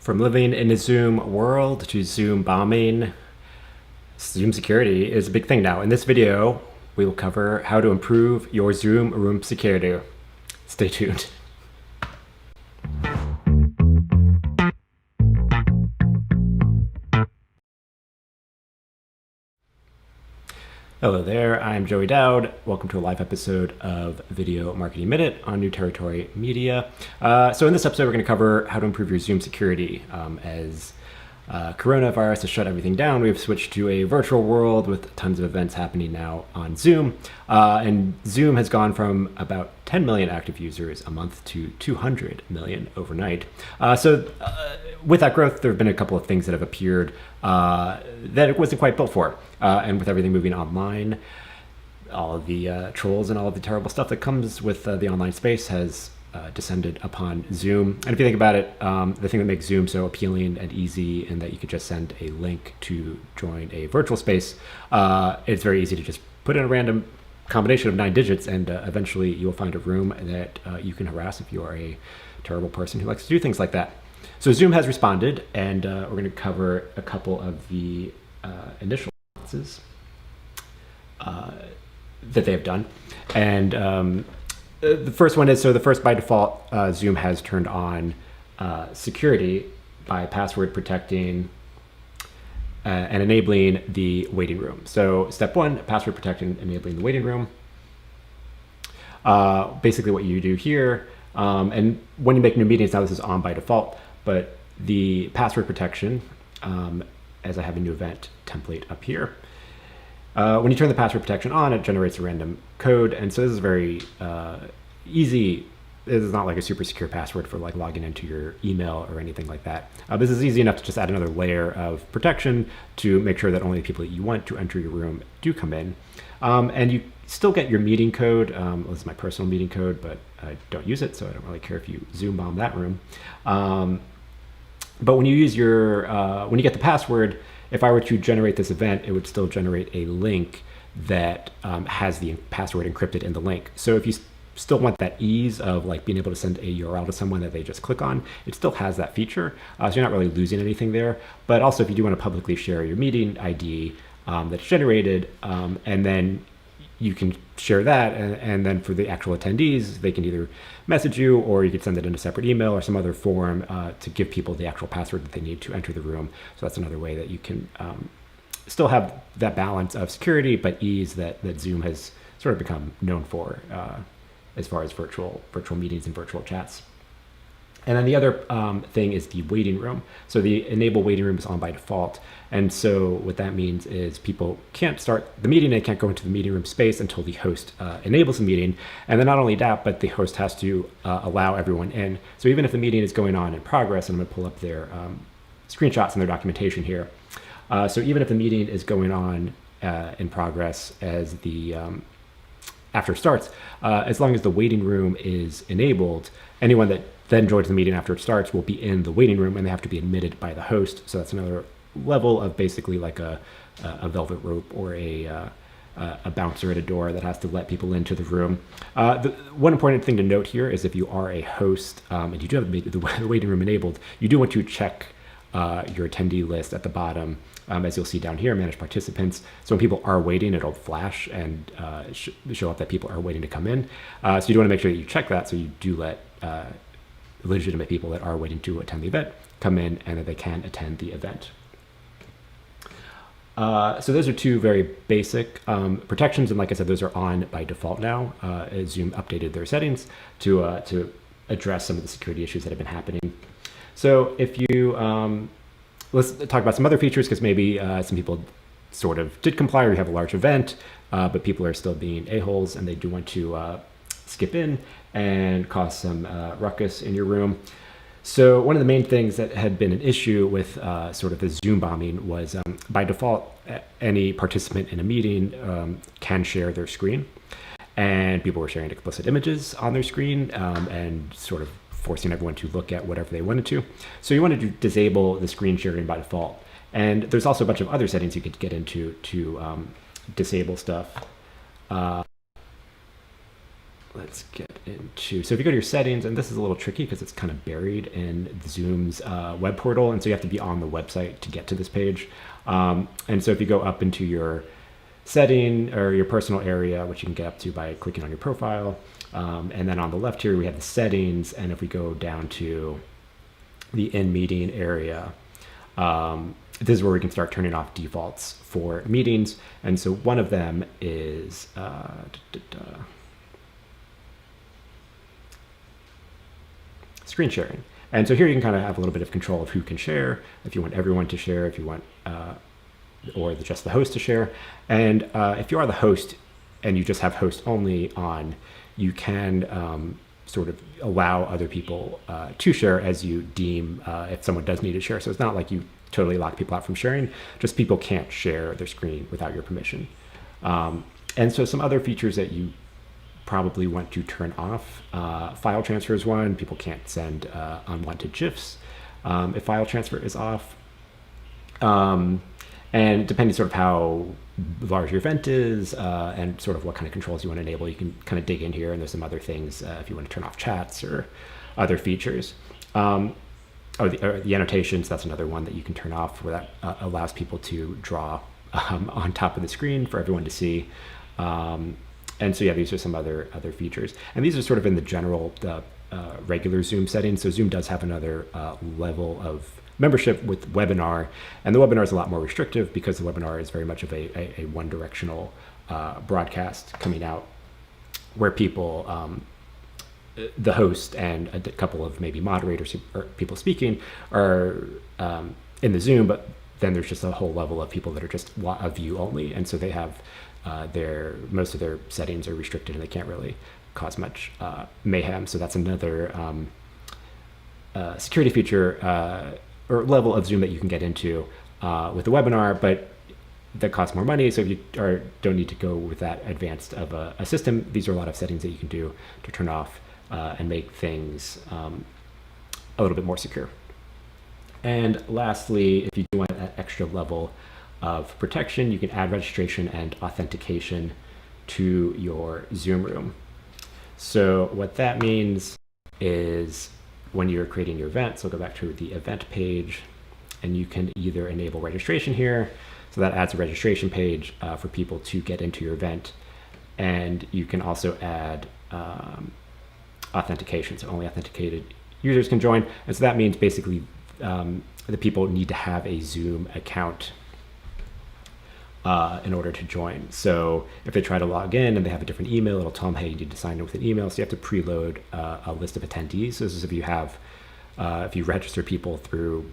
From living in a Zoom world to Zoom bombing, Zoom security is a big thing now. In this video, we will cover how to improve your Zoom room security. Stay tuned. Hello there, I'm Joey Dowd. Welcome to a live episode of Video Marketing Minute on New Territory Media. So in this episode, we're going to cover how to improve your Zoom security. As coronavirus has shut everything down, we've switched to a virtual world with tons of events happening now on Zoom. And Zoom has gone from about 10 million active users a month to 200 million overnight. With that growth, there have been a couple of things that have appeared that it wasn't quite built for. And with everything moving online, all of the trolls and all of the terrible stuff that comes with the online space has descended upon Zoom. And if you think about it, the thing that makes Zoom so appealing and easy and that you could just send a link to join a virtual space, it's very easy to just put in a random combination of 9 digits and eventually you'll find a room that you can harass if you are a terrible person who likes to do things like that. So Zoom has responded, and we're going to cover a couple of the initial responses that they have done. And the first one is, by default, Zoom has turned on security by password protecting and enabling the waiting room. So step 1, password protecting, enabling the waiting room. Basically what you do here, and when you make new meetings, now this is on by default, but the password protection, as I have a new event template up here, when you turn the password protection on, it generates a random code. And so this is very easy. This is not like a super secure password for like logging into your email or anything like that. This is easy enough to just add another layer of protection to make sure that only the people that you want to enter your room do come in. And you still get your meeting code. This is my personal meeting code, but I don't use it, so I don't really care if you Zoom bomb that room. But when you use your, when you get the password, if I were to generate this event, it would still generate a link that has the password encrypted in the link. So if you still want that ease of like being able to send a URL to someone that they just click on, it still has that feature. So you're not really losing anything there. But also if you do want to publicly share your meeting ID that's generated, and then you can share that, and then for the actual attendees, they can either message you or you could send it in a separate email or some other form to give people the actual password that they need to enter the room. So that's another way that you can still have that balance of security but ease that Zoom has sort of become known for as far as virtual meetings and virtual chats. And then the other thing is the waiting room. So the enable waiting room is on by default. And so what that means is people can't start the meeting, they can't go into the meeting room space until the host enables the meeting. And then not only that, but the host has to allow everyone in. So even if the meeting is going on in progress, and I'm gonna pull up their screenshots and their documentation here. So even if the meeting is going on in progress as the after it starts, as long as the waiting room is enabled, anyone that then joins the meeting after it starts will be in the waiting room, and they have to be admitted by the host. So that's another level of basically like a velvet rope or a bouncer at a door that has to let people into the room. One important thing to note here is if you are a host and you do have the waiting room enabled, you do want to check your attendee list at the bottom, as you'll see down here, manage participants. So when people are waiting, it'll flash and show up that people are waiting to come in. So you do want to make sure that you check that so you do let legitimate people that are waiting to attend the event come in and that they can attend the event. So those are two very basic protections, and like I said, those are on by default now. Zoom updated their settings to address some of the security issues that have been happening. So if you, let's talk about some other features, because maybe some people sort of did comply, or you have a large event, but people are still being a-holes and they do want to skip in and cause some ruckus in your room. So one of the main things that had been an issue with sort of the Zoom bombing was by default, any participant in a meeting can share their screen, and people were sharing explicit images on their screen and sort of forcing everyone to look at whatever they wanted to. So you wanted to disable the screen sharing by default. And there's also a bunch of other settings you could get into to disable stuff. let's get into, so if you go to your settings, and this is a little tricky because it's kind of buried in Zoom's web portal, and so you have to be on the website to get to this page. And so if you go up into your setting or your personal area, which you can get up to by clicking on your profile, and then on the left here we have the settings, and if we go down to the in meeting area, this is where we can start turning off defaults for meetings. And so one of them is screen sharing. And so here you can kind of have a little bit of control of who can share, if you want everyone to share, if you want, or just the host to share. And if you are the host and you just have host only on, you can sort of allow other people to share as you deem if someone does need to share. So it's not like you totally lock people out from sharing, just people can't share their screen without your permission. And so some other features that you probably want to turn off, file transfer is one. People can't send unwanted GIFs if file transfer is off. And depending sort of how large your event is and sort of what kind of controls you want to enable, you can kind of dig in here, and there's some other things if you want to turn off chats or other features. The annotations, that's another one that you can turn off, where that allows people to draw on top of the screen for everyone to see. And so yeah, these are some other features. And these are sort of in the general regular Zoom settings. So Zoom does have another level of membership with webinar, and the webinar is a lot more restrictive because the webinar is very much of a one-directional broadcast coming out, where people, the host and a couple of maybe moderators or people speaking are in the Zoom, but then there's just a whole level of people that are just a view only, and so they have most of their settings are restricted and they can't really cause much mayhem. So that's another security feature or level of Zoom that you can get into with the webinar, but that costs more money. So if you don't need to go with that advanced of a system, these are a lot of settings that you can do to turn off and make things a little bit more secure. And lastly, if you do want that extra level of protection, you can add registration and authentication to your Zoom room. So what that means is when you're creating your event, so go back to the event page, and you can either enable registration here. So that adds a registration page for people to get into your event. And you can also add authentication, so only authenticated users can join. And so that means basically the people need to have a Zoom account in order to join. So if they try to log in and they have a different email, it'll tell them, hey, you need to sign in with an email. So you have to preload a list of attendees. So this is if you have, if you register people through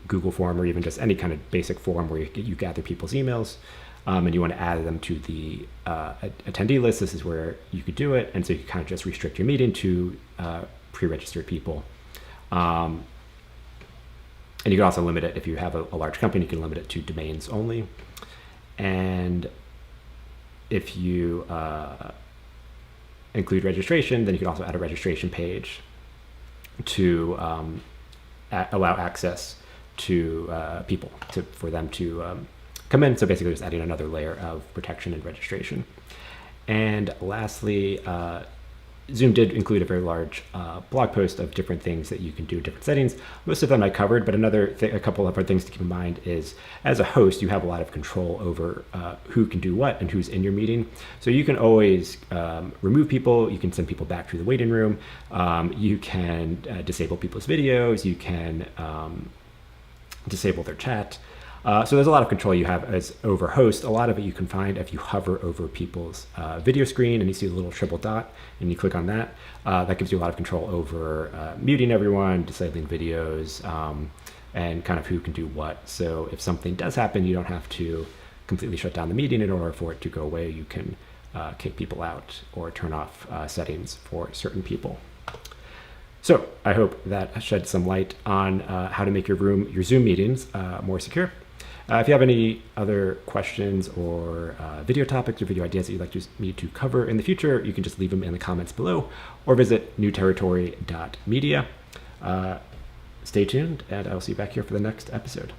Google form or even just any kind of basic form where you gather people's emails and you want to add them to the attendee list, this is where you could do it. And so you can kind of just restrict your meeting to pre-registered people. And you can also limit it, if you have a large company, you can limit it to domains only. And if you include registration, then you can also add a registration page to allow access to people for them to come in. So basically just adding another layer of protection and registration. And lastly, Zoom did include a very large blog post of different things that you can do in different settings. Most of them I covered, but a couple of other things to keep in mind is, as a host, you have a lot of control over who can do what and who's in your meeting. So you can always remove people, you can send people back to the waiting room, you can disable people's videos, you can disable their chat. So there's a lot of control you have as over host. A lot of it you can find if you hover over people's video screen and you see the little triple dot and you click on that. That gives you a lot of control over muting everyone, disabling videos, and kind of who can do what. So if something does happen, you don't have to completely shut down the meeting. In order for it to go away, you can kick people out or turn off settings for certain people. So I hope that shed some light on how to make your Zoom meetings more secure. If you have any other questions or video topics or video ideas that you'd like me to cover in the future, you can just leave them in the comments below or visit newterritory.media. Stay tuned, and I'll see you back here for the next episode.